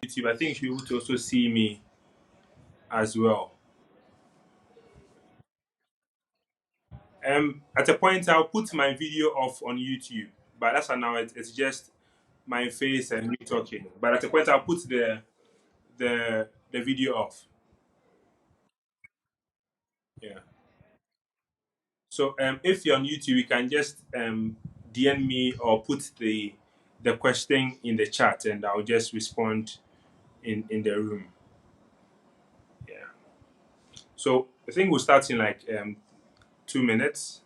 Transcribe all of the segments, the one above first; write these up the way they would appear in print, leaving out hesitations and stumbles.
YouTube, I think you should be able to also see me as well. At a point, I'll put my video off on YouTube, but that's for now. It's just my face and me talking. But at a point, I'll put the video off. Yeah. So if you're on YouTube, you can just DM me or put the question in the chat, and I'll just respond in the room. Yeah. So I think we'll start in like 2 minutes.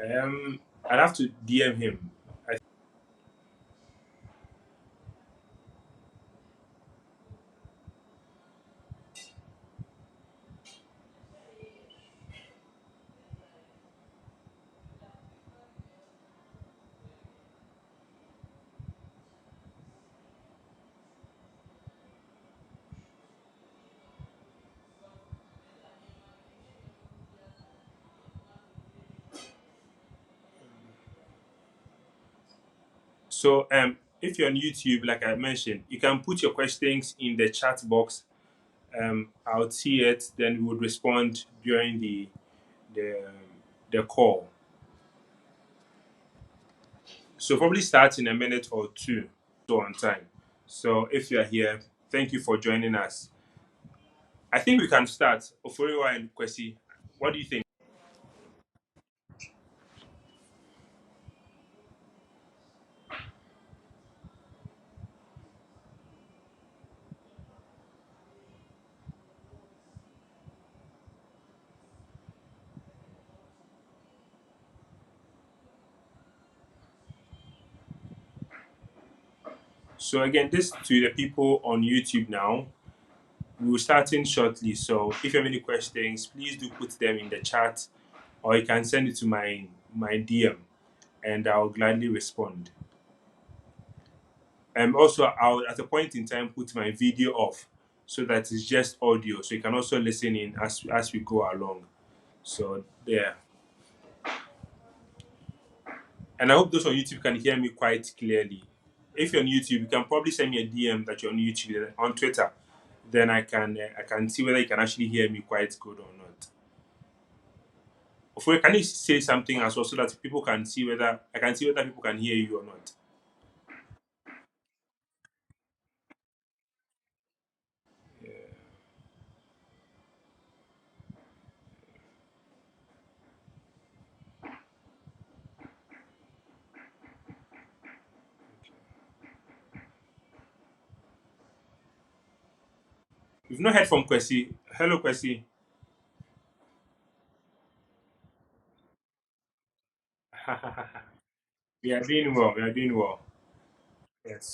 I'd have to DM him. So if you're on YouTube, like I mentioned, you can put your questions in the chat box. I'll see it, then we would respond during the the call. So probably start in a minute or two, so on time. So if you're here, thank you for joining us. I think we can start. Oforiwa and Kwesi, what do you think? So again, this to the people on YouTube now. We will start in shortly. So if you have any questions, please do put them in the chat, or you can send it to my DM, and I'll gladly respond. Also, I'll at a point in time put my video off so that it's just audio, so you can also listen in as we go along. So yeah, and I hope those on YouTube can hear me quite clearly. If you're on YouTube, you can probably send me a DM that you're on YouTube on Twitter. Then I can see whether you can actually hear me quite good or not. Can you say something as well so that people can see whether I can see whether people can hear you or not? We've not heard from Kwesi. Hello, Kwesi. We are doing well. We are doing well. Yes.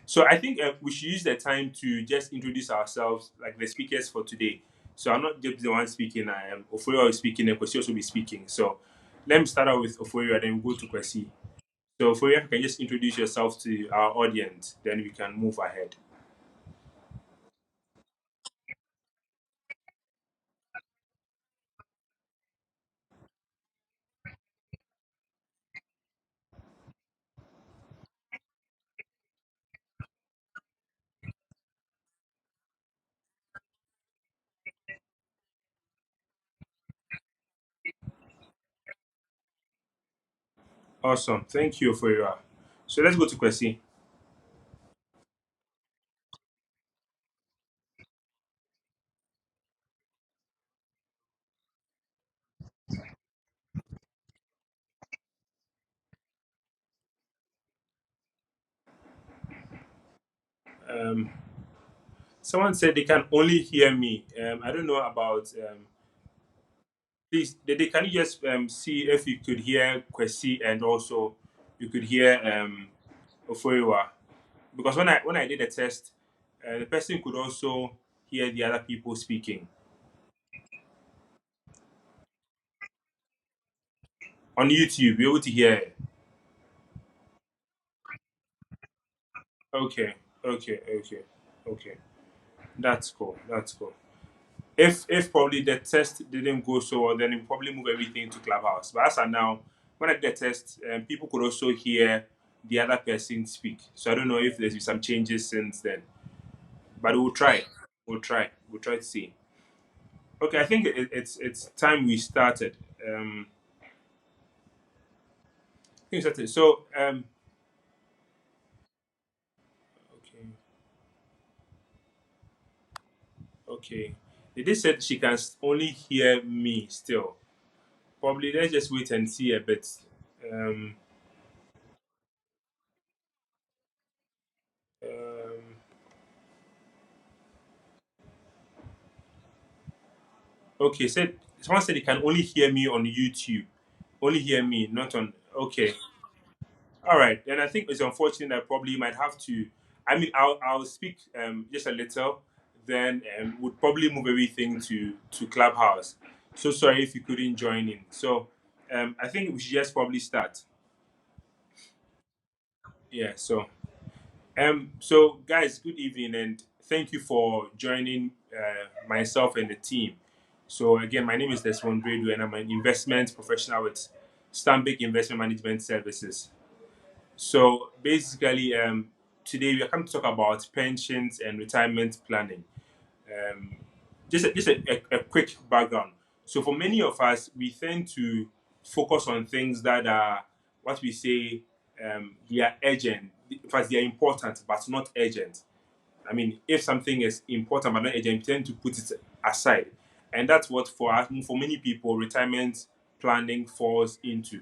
So I think we should use the time to just introduce ourselves, like the speakers for today. So I'm not just the one speaking. I am Ofoyo is speaking, and Kwesi also be speaking. So let me start out with Ofoyo, and then we'll go to Kwesi. So Ofoyo, if you can just introduce yourself to our audience, then we can move ahead. Awesome. Thank you, Ofoyo. So let's go to Kwesi. Um, Someone said they can only hear me. I don't know about. Please, can you just see if you could hear Kwesi and also you could hear Ofoiwa? Because when I did the test, the person could also hear the other people speaking on YouTube. Be able to hear it. Okay, okay. That's cool. That's cool. If probably the test didn't go so well, then we probably move everything to Clubhouse. But as of now, when I did the test, people could also hear the other person speak. So I don't know if there's been some changes since then, but we'll try. We'll try. We'll try to see. Okay, I think it's time we started. I think we started. So okay, okay. They did said she can only hear me still. Probably let's just wait and see a bit. Um, um, okay, said someone said they can only hear me on YouTube. Only hear me, not on. Okay, all right. Then I think it's unfortunate that probably you might have to. I mean, I'll speak just a little. Then would probably move everything to Clubhouse. So sorry if you couldn't join in. So I think we should just probably start. Yeah. So guys, good evening and thank you for joining myself and the team. So again, my name is Desmond Bredu and I'm an investment professional with Stanbic Investment Management Services. So basically, today we are coming to talk about pensions and retirement planning. Um, just a quick background. So for many of us, we tend to focus on things that are what we say they are urgent. In fact, they are important but not urgent. I mean, if something is important but not urgent, we tend to put it aside, and that's what for us, for many people, retirement planning falls into.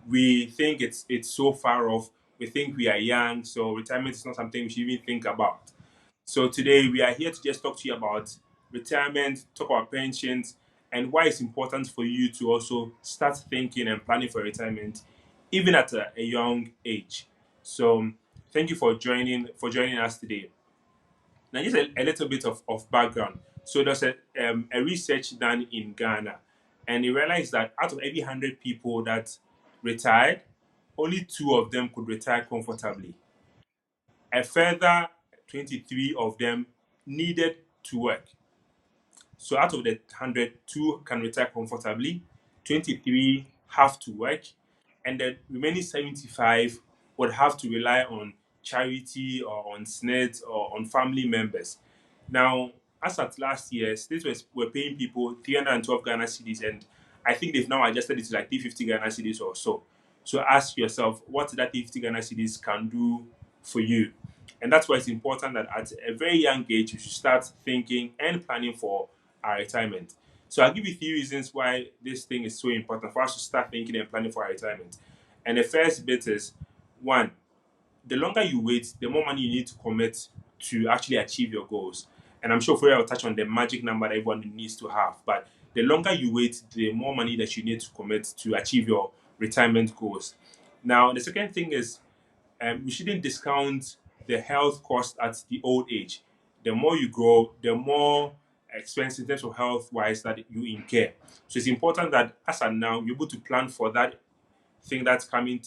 We think it's so far off. We think we are young, so retirement is not something we should even think about. So today we are here to just talk to you about retirement, talk about pensions, and why it's important for you to also start thinking and planning for retirement, even at a young age. So thank you for joining us today. Now, just a little bit of background. So there's a research done in Ghana, and they realized that out of every 100 people that retired, only two of them could retire comfortably. A further 23 of them needed to work. So out of the 100, two can retire comfortably, 23 have to work, and the remaining 75 would have to rely on charity or on SNET or on family members. Now, as at last year, states were paying people 312 Ghana cedis, and I think they've now adjusted it to like 350 Ghana cedis or so. So ask yourself what that 350 Ghana cedis can do for you. And that's why it's important that at a very young age, you should start thinking and planning for our retirement. So I'll give you three reasons why this thing is so important for us to start thinking and planning for our retirement. And the first bit is one, the longer you wait, the more money you need to commit to actually achieve your goals. And I'm sure Freya will touch on the magic number that everyone needs to have. But the longer you wait, the more money that you need to commit to achieve your retirement goals. Now, the second thing is we shouldn't discount the health cost at the old age. The more you grow, the more expense in terms of health wise that you incur. So it's important that as of now, you're able to plan for that thing that's coming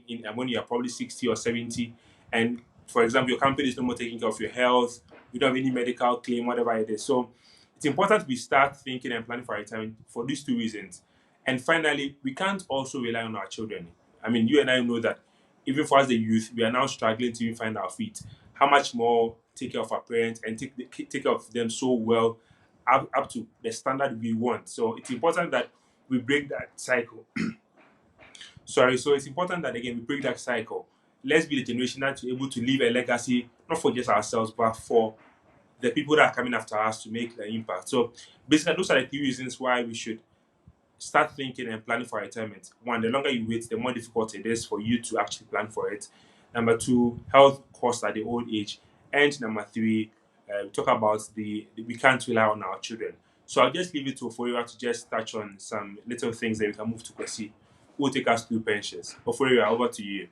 in when you're probably 60 or 70. And for example, your company is no more taking care of your health, you don't have any medical claim, whatever it is. So it's important we start thinking and planning for retirement for these two reasons. And finally, we can't also rely on our children. I mean, you and I know that even for us, the youth, we are now struggling to even find our feet. How much more take care of our parents and take care of them so well up to the standard we want. So it's important that we break that cycle. Sorry, so it's important that again we break that cycle. Let's be the generation that's able to leave a legacy, not for just ourselves, but for the people that are coming after us to make the impact. So basically, those are the three reasons why we should start thinking and planning for retirement. One, the longer you wait, the more difficult it is for you to actually plan for it. Number two, health costs at the old age. And number three, we talk about we can't rely on our children. So I'll just leave it to Oforia to just touch on some little things that we can move to Kwesi, who will take us through pensions. Oforia, over to you.